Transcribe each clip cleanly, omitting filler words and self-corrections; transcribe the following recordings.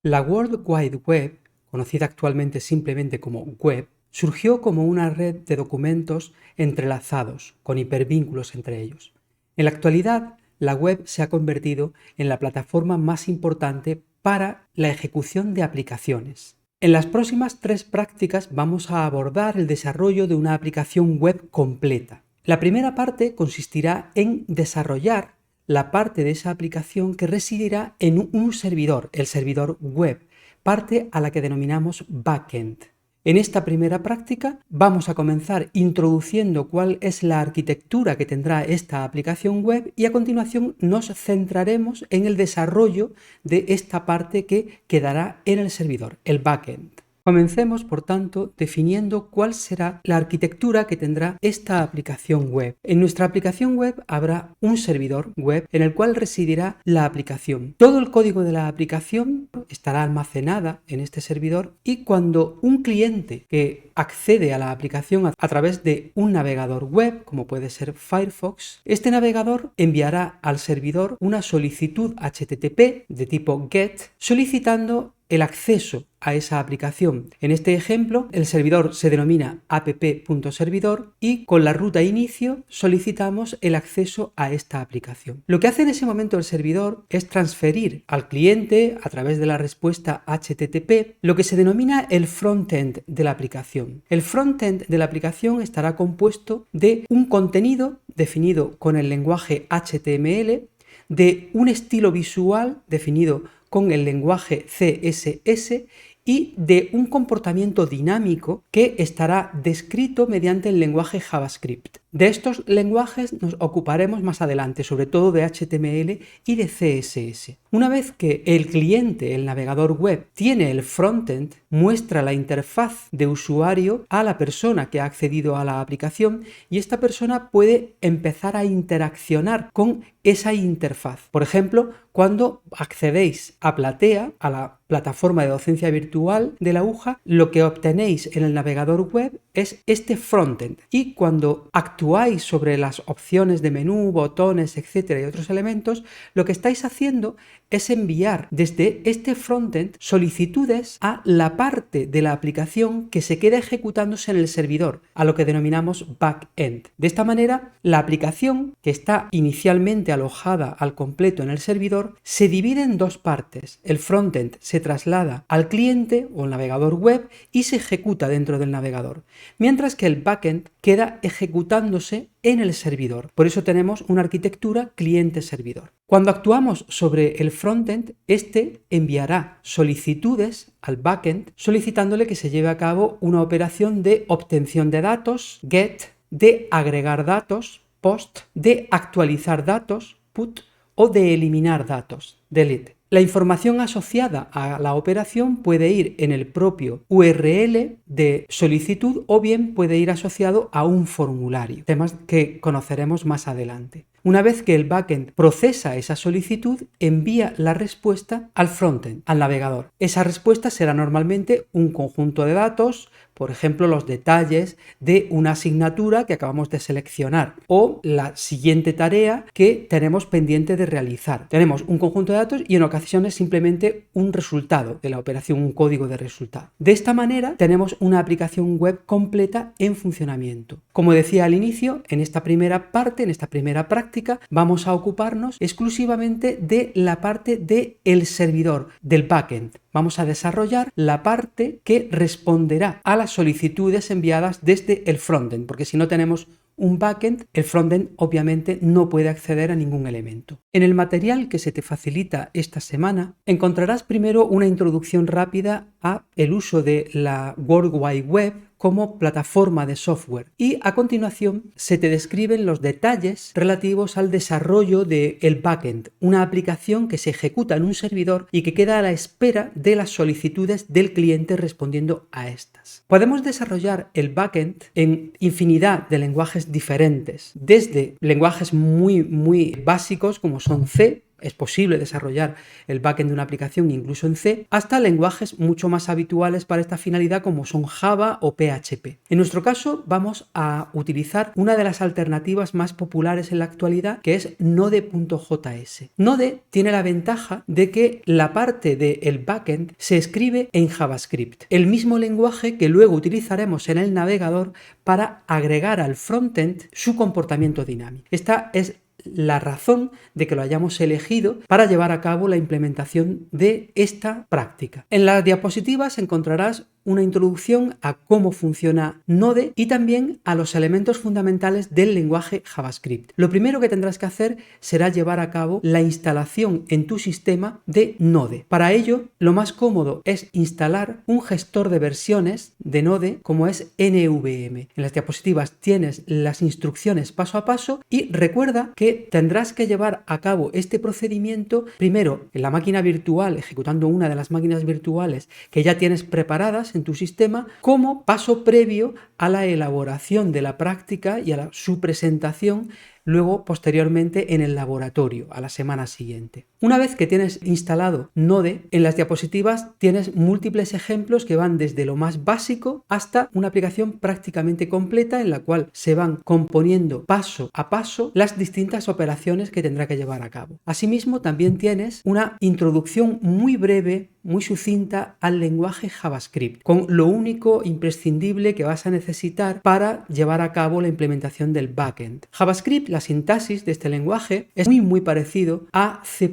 La World Wide Web, conocida actualmente simplemente como web, surgió como una red de documentos entrelazados, con hipervínculos entre ellos. En la actualidad, la web se ha convertido en la plataforma más importante para la ejecución de aplicaciones. En las próximas 3 prácticas vamos a abordar el desarrollo de una aplicación web completa. La primera parte consistirá en desarrollar la parte de esa aplicación que residirá en un servidor, el servidor web, parte a la que denominamos backend. En esta primera práctica vamos a comenzar introduciendo cuál es la arquitectura que tendrá esta aplicación web y a continuación nos centraremos en el desarrollo de esta parte que quedará en el servidor, el backend. Comencemos, por tanto, definiendo cuál será la arquitectura que tendrá esta aplicación web. En nuestra aplicación web habrá un servidor web en el cual residirá la aplicación. Todo el código de la aplicación estará almacenada en este servidor y cuando un cliente que accede a la aplicación a través de un navegador web, como puede ser Firefox, este navegador enviará al servidor una solicitud HTTP de tipo GET solicitando el acceso a esa aplicación. En este ejemplo, el servidor se denomina app.servidor y con la ruta inicio solicitamos el acceso a esta aplicación. Lo que hace en ese momento el servidor es transferir al cliente a través de la respuesta HTTP lo que se denomina el frontend de la aplicación. El frontend de la aplicación estará compuesto de un contenido definido con el lenguaje HTML, de un estilo visual definido con el lenguaje CSS y de un comportamiento dinámico que estará descrito mediante el lenguaje JavaScript. De estos lenguajes nos ocuparemos más adelante, sobre todo de HTML y de CSS. Una vez que el cliente, el navegador web, tiene el frontend, muestra la interfaz de usuario a la persona que ha accedido a la aplicación y esta persona puede empezar a interaccionar con esa interfaz. Por ejemplo, cuando accedéis a Platea, a la plataforma de docencia virtual de la UJA, lo que obtenéis en el navegador web es este frontend y cuando actuáis sobre las opciones de menú, botones, etcétera y otros elementos, lo que estáis haciendo es enviar desde este frontend solicitudes a la parte de la aplicación que se queda ejecutándose en el servidor, a lo que denominamos backend. De esta manera, la aplicación que está inicialmente alojada al completo en el servidor se divide en 2 partes. El frontend se traslada al cliente o el navegador web y se ejecuta dentro del navegador, mientras que el backend queda ejecutándose en el servidor. Por eso tenemos una arquitectura cliente-servidor. Cuando actuamos sobre el frontend, este enviará solicitudes al backend solicitándole que se lleve a cabo una operación de obtención de datos, get, de agregar datos, post, de actualizar datos, put, o de eliminar datos, delete. La información asociada a la operación puede ir en el propio URL de solicitud o bien puede ir asociado a un formulario, temas que conoceremos más adelante. Una vez que el backend procesa esa solicitud, envía la respuesta al frontend, al navegador. Esa respuesta será normalmente un conjunto de datos, por ejemplo, los detalles de una asignatura que acabamos de seleccionar o la siguiente tarea que tenemos pendiente de realizar. Tenemos un conjunto de datos y en ocasiones simplemente un resultado de la operación, un código de resultado. De esta manera tenemos una aplicación web completa en funcionamiento. Como decía al inicio, en esta primera parte, en esta primera práctica, vamos a ocuparnos exclusivamente de la parte del servidor, del backend. Vamos a desarrollar la parte que responderá a las solicitudes enviadas desde el frontend, porque si no tenemos un backend, el frontend obviamente no puede acceder a ningún elemento. En el material que se te facilita esta semana encontrarás primero una introducción rápida a el uso de la World Wide Web como plataforma de software y a continuación se te describen los detalles relativos al desarrollo del backend, una aplicación que se ejecuta en un servidor y que queda a la espera de las solicitudes del cliente respondiendo a estas. Podemos desarrollar el backend en infinidad de lenguajes diferentes, desde lenguajes muy básicos como son C, es posible desarrollar el backend de una aplicación incluso en C, hasta lenguajes mucho más habituales para esta finalidad como son Java o PHP. En nuestro caso vamos a utilizar una de las alternativas más populares en la actualidad, que es Node.js. Node tiene la ventaja de que la parte del backend se escribe en JavaScript, el mismo lenguaje que luego utilizaremos en el navegador para agregar al frontend su comportamiento dinámico. Esta es la razón de que lo hayamos elegido para llevar a cabo la implementación de esta práctica. En las diapositivas encontrarás una introducción a cómo funciona Node y también a los elementos fundamentales del lenguaje JavaScript. Lo primero que tendrás que hacer será llevar a cabo la instalación en tu sistema de Node. Para ello, lo más cómodo es instalar un gestor de versiones de Node como es NVM. En las diapositivas tienes las instrucciones paso a paso y recuerda que tendrás que llevar a cabo este procedimiento primero en la máquina virtual, ejecutando una de las máquinas virtuales que ya tienes preparadas en tu sistema, como paso previo a la elaboración de la práctica y a su presentación luego posteriormente en el laboratorio a la semana siguiente. Una vez que tienes instalado Node, en las diapositivas tienes múltiples ejemplos que van desde lo más básico hasta una aplicación prácticamente completa en la cual se van componiendo paso a paso las distintas operaciones que tendrá que llevar a cabo. Asimismo, también tienes una introducción muy breve, muy sucinta al lenguaje JavaScript, con lo único imprescindible que vas a necesitar para llevar a cabo la implementación del backend. JavaScript, la sintaxis de este lenguaje, es muy parecido a C++,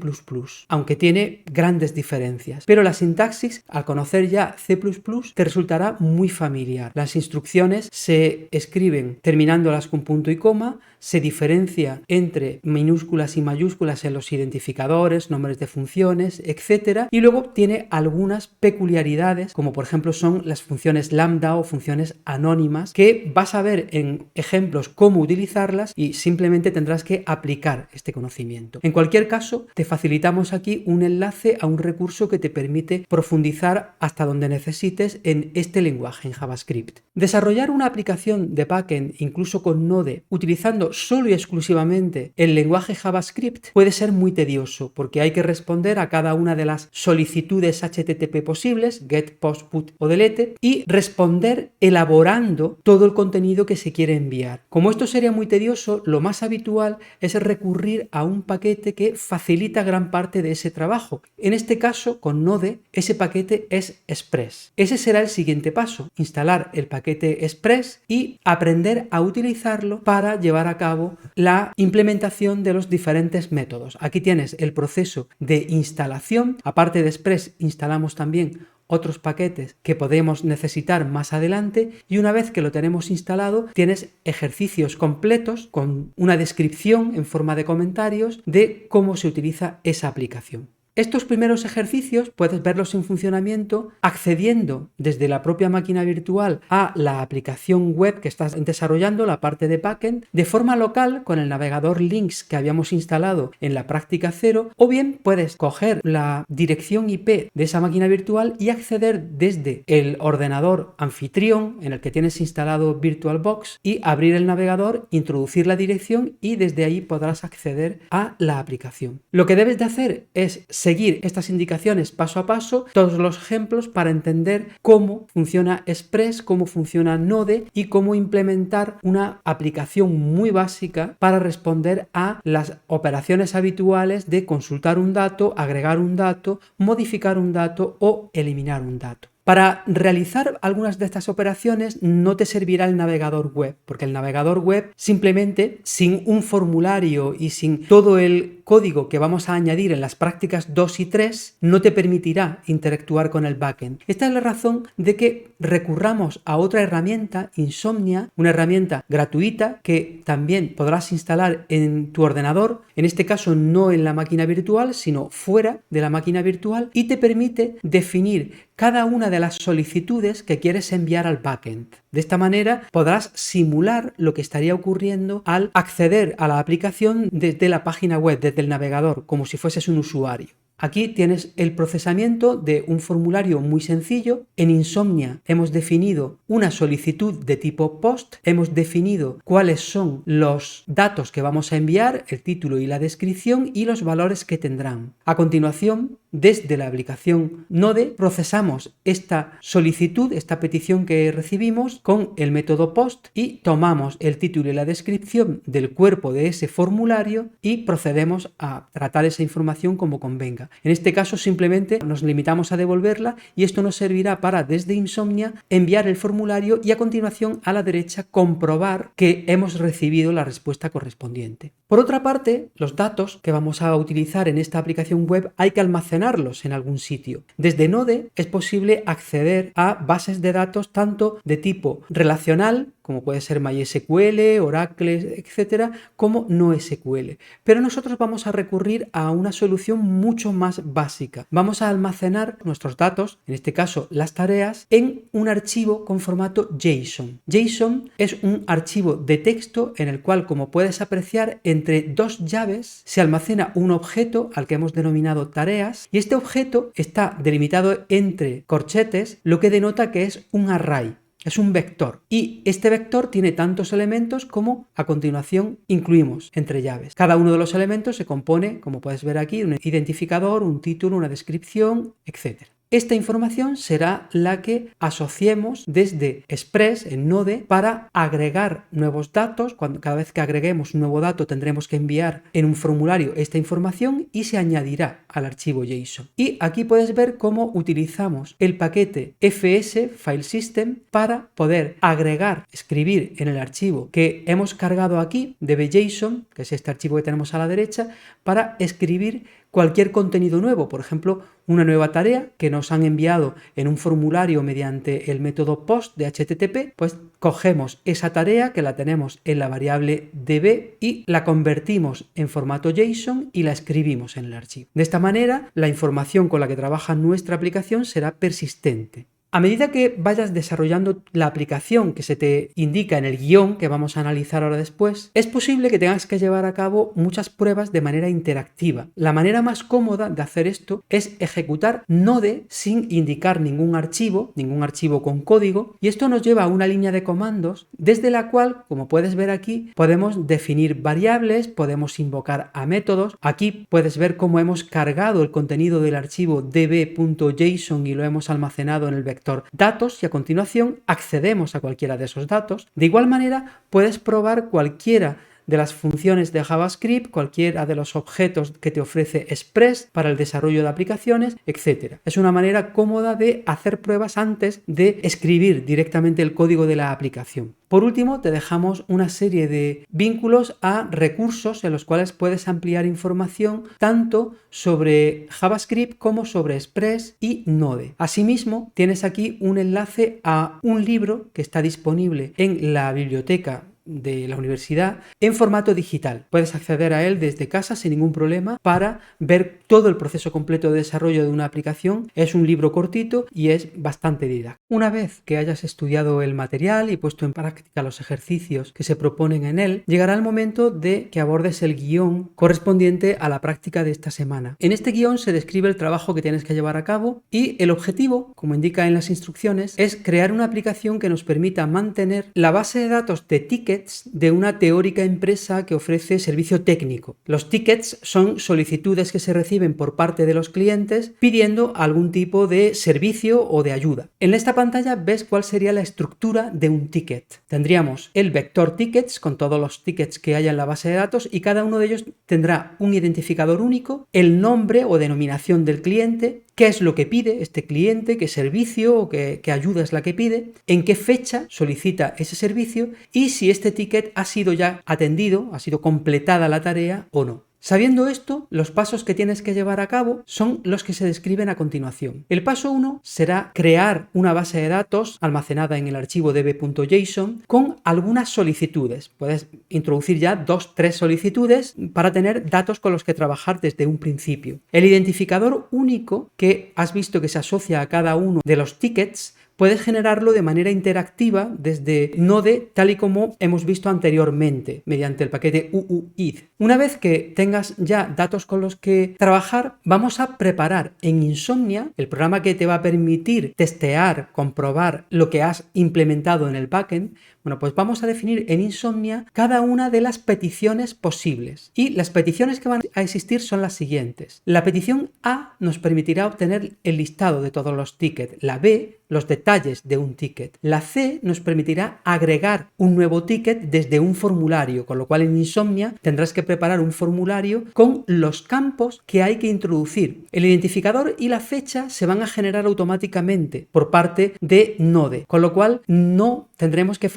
aunque tiene grandes diferencias. Pero la sintaxis, al conocer ya C++, te resultará muy familiar. Las instrucciones se escriben terminándolas con punto y coma, se diferencia entre minúsculas y mayúsculas en los identificadores, nombres de funciones, etc. Y luego tiene algunas peculiaridades, como por ejemplo son las funciones lambda o funciones anónimas, que vas a ver en ejemplos cómo utilizarlas y simplemente tendrás que aplicar este conocimiento. En cualquier caso, te facilitamos aquí un enlace a un recurso que te permite profundizar hasta donde necesites en este lenguaje, en JavaScript. Desarrollar una aplicación de backend, incluso con Node, utilizando solo y exclusivamente el lenguaje JavaScript, puede ser muy tedioso, porque hay que responder a cada una de las solicitudes HTTP posibles, get, post, put o delete, y responder elaborando todo el contenido que se quiere enviar. Como esto sería muy tedioso, lo más habitual es recurrir a un paquete que facilita gran parte de ese trabajo. En este caso, con Node, ese paquete es Express. Ese será el siguiente paso, instalar el paquete Express y aprender a utilizarlo para llevar a cabo la implementación de los diferentes métodos. Aquí tienes el proceso de instalación. Aparte de Express, instalamos también otros paquetes que podemos necesitar más adelante, y una vez que lo tenemos instalado tienes ejercicios completos con una descripción en forma de comentarios de cómo se utiliza esa aplicación. Estos primeros ejercicios puedes verlos en funcionamiento accediendo desde la propia máquina virtual a la aplicación web que estás desarrollando, la parte de backend, de forma local con el navegador Lynx que habíamos instalado en la práctica 0, o bien puedes coger la dirección IP de esa máquina virtual y acceder desde el ordenador anfitrión en el que tienes instalado VirtualBox y abrir el navegador, introducir la dirección y desde ahí podrás acceder a la aplicación. Lo que debes de hacer es seguir estas indicaciones paso a paso, todos los ejemplos, para entender cómo funciona Express, cómo funciona Node y cómo implementar una aplicación muy básica para responder a las operaciones habituales de consultar un dato, agregar un dato, modificar un dato o eliminar un dato. Para realizar algunas de estas operaciones no te servirá el navegador web, porque el navegador web simplemente, sin un formulario y sin todo el código que vamos a añadir en las prácticas 2 y 3, no te permitirá interactuar con el backend. Esta es la razón de que recurramos a otra herramienta, Insomnia, una herramienta gratuita que también podrás instalar en tu ordenador, en este caso no en la máquina virtual, sino fuera de la máquina virtual, y te permite definir cada una de las solicitudes que quieres enviar al backend. De esta manera podrás simular lo que estaría ocurriendo al acceder a la aplicación desde la página web, desde el navegador, como si fueses un usuario. Aquí tienes el procesamiento de un formulario muy sencillo. En Insomnia hemos definido una solicitud de tipo POST, hemos definido cuáles son los datos que vamos a enviar, el título y la descripción y los valores que tendrán. A continuación, desde la aplicación Node procesamos esta solicitud, esta petición que recibimos con el método POST y tomamos el título y la descripción del cuerpo de ese formulario y procedemos a tratar esa información como convenga. En este caso simplemente nos limitamos a devolverla y esto nos servirá para desde Insomnia enviar el formulario y a continuación a la derecha comprobar que hemos recibido la respuesta correspondiente. Por otra parte, los datos que vamos a utilizar en esta aplicación web hay que almacenarlos en algún sitio. Desde Node es posible acceder a bases de datos tanto de tipo relacional, como puede ser MySQL, Oracle, etcétera, como no SQL. Pero nosotros vamos a recurrir a una solución mucho más básica. Vamos a almacenar nuestros datos, en este caso las tareas, en un archivo con formato JSON. JSON es un archivo de texto en el cual, como puedes apreciar, entre dos llaves se almacena un objeto al que hemos denominado tareas y este objeto está delimitado entre corchetes, lo que denota que es un array. Es un vector y este vector tiene tantos elementos como a continuación incluimos entre llaves. Cada uno de los elementos se compone, como puedes ver aquí, un identificador, un título, una descripción, etc. Esta información será la que asociemos desde Express en Node para agregar nuevos datos. Cada vez que agreguemos un nuevo dato tendremos que enviar en un formulario esta información y se añadirá al archivo JSON. Y aquí puedes ver cómo utilizamos el paquete fs file system para poder agregar, escribir en el archivo que hemos cargado aquí db.json, que es este archivo que tenemos a la derecha, para escribir cualquier contenido nuevo, por ejemplo, una nueva tarea que nos han enviado en un formulario mediante el método POST de HTTP, pues cogemos esa tarea que la tenemos en la variable db y la convertimos en formato JSON y la escribimos en el archivo. De esta manera, la información con la que trabaja nuestra aplicación será persistente. A medida que vayas desarrollando la aplicación que se te indica en el guión que vamos a analizar ahora después, es posible que tengas que llevar a cabo muchas pruebas de manera interactiva. La manera más cómoda de hacer esto es ejecutar Node sin indicar ningún archivo con código, y esto nos lleva a una línea de comandos desde la cual, como puedes ver aquí, podemos definir variables, podemos invocar a métodos. Aquí puedes ver cómo hemos cargado el contenido del archivo db.json y lo hemos almacenado en el vector datos y a continuación accedemos a cualquiera de esos datos. De igual manera puedes probar cualquiera de las funciones de JavaScript, cualquiera de los objetos que te ofrece Express para el desarrollo de aplicaciones, etc. Es una manera cómoda de hacer pruebas antes de escribir directamente el código de la aplicación. Por último, te dejamos una serie de vínculos a recursos en los cuales puedes ampliar información tanto sobre JavaScript como sobre Express y Node. Asimismo, tienes aquí un enlace a un libro que está disponible en la biblioteca de la universidad en formato digital. Puedes acceder a él desde casa sin ningún problema para ver todo el proceso completo de desarrollo de una aplicación. Es un libro cortito y es bastante didáctico. Una vez que hayas estudiado el material y puesto en práctica los ejercicios que se proponen en él, llegará el momento de que abordes el guión correspondiente a la práctica de esta semana. En este guión se describe el trabajo que tienes que llevar a cabo y el objetivo, como indica en las instrucciones, es crear una aplicación que nos permita mantener la base de datos de tickets de una teórica empresa que ofrece servicio técnico. Los tickets son solicitudes que se reciben por parte de los clientes pidiendo algún tipo de servicio o de ayuda. En esta pantalla ves cuál sería la estructura de un ticket. Tendríamos el vector tickets con todos los tickets que haya en la base de datos y cada uno de ellos tendrá un identificador único, el nombre o denominación del cliente, qué es lo que pide este cliente, qué servicio o qué ayuda es la que pide, en qué fecha solicita ese servicio y si este ticket ha sido ya atendido, ha sido completada la tarea o no. Sabiendo esto, los pasos que tienes que llevar a cabo son los que se describen a continuación. El paso 1 será crear una base de datos almacenada en el archivo db.json con algunas solicitudes. Puedes introducir ya 2-3 solicitudes para tener datos con los que trabajar desde un principio. El identificador único que has visto que se asocia a cada uno de los tickets puedes generarlo de manera interactiva desde Node, tal y como hemos visto anteriormente, mediante el paquete uuid. Una vez que tengas ya datos con los que trabajar, vamos a preparar en Insomnia, el programa que te va a permitir testear, comprobar lo que has implementado en el backend. Bueno, pues vamos a definir en Insomnia cada una de las peticiones posibles. Y las peticiones que van a existir son las siguientes. La petición A nos permitirá obtener el listado de todos los tickets. La B, los detalles de un ticket. La C nos permitirá agregar un nuevo ticket desde un formulario, con lo cual en Insomnia tendrás que preparar un formulario con los campos que hay que introducir. El identificador y la fecha se van a generar automáticamente por parte de Node, con lo cual no tendremos que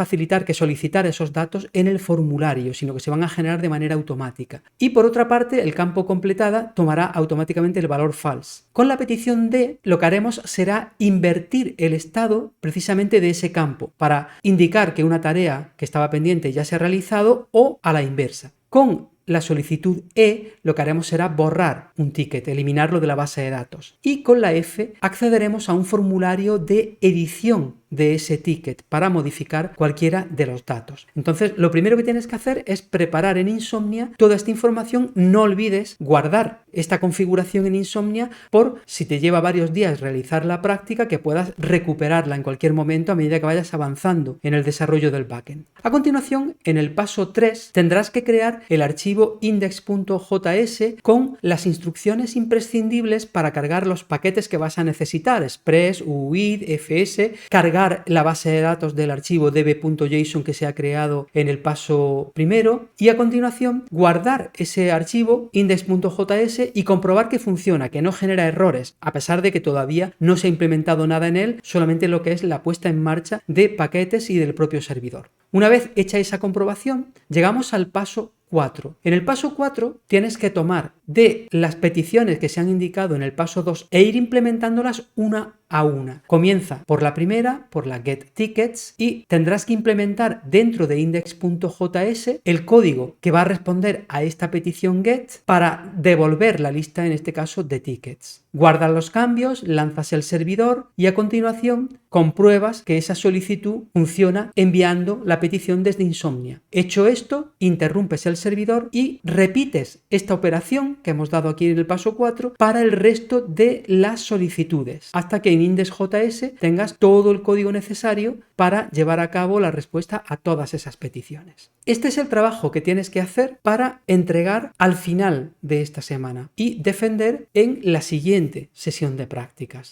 solicitar esos datos en el formulario, sino que se van a generar de manera automática. Y por otra parte, el campo completada tomará automáticamente el valor false. Con la petición D, lo que haremos será invertir el estado precisamente de ese campo para indicar que una tarea que estaba pendiente ya se ha realizado o a la inversa. Con la solicitud E, lo que haremos será borrar un ticket, eliminarlo de la base de datos. Y con la F accederemos a un formulario de edición de ese ticket para modificar cualquiera de los datos. Entonces, lo primero que tienes que hacer es preparar en Insomnia toda esta información. No olvides guardar esta configuración en Insomnia por si te lleva varios días realizar la práctica, que puedas recuperarla en cualquier momento a medida que vayas avanzando en el desarrollo del backend. A continuación, en el paso 3, tendrás que crear el archivo index.js con las instrucciones imprescindibles para cargar los paquetes que vas a necesitar: Express, UUID, FS, cargar la base de datos del archivo db.json que se ha creado en el paso primero, y a continuación guardar ese archivo index.js y comprobar que funciona, que no genera errores, a pesar de que todavía no se ha implementado nada en él, solamente lo que es la puesta en marcha de paquetes y del propio servidor. Una vez hecha esa comprobación, llegamos al paso 4. En el paso 4 tienes que tomar de las peticiones que se han indicado en el paso 2 e ir implementándolas una a una. Comienza por la primera, por la getTickets, y tendrás que implementar dentro de index.js el código que va a responder a esta petición get para devolver la lista, en este caso, de tickets. Guardas los cambios, lanzas el servidor y a continuación compruebas que esa solicitud funciona enviando la petición desde Insomnia. Hecho esto, interrumpes el servidor y repites esta operación que hemos dado aquí en el paso 4 para el resto de las solicitudes, hasta que en index.js tengas todo el código necesario para llevar a cabo la respuesta a todas esas peticiones. Este es el trabajo que tienes que hacer para entregar al final de esta semana y defender en la siguiente sesión de prácticas.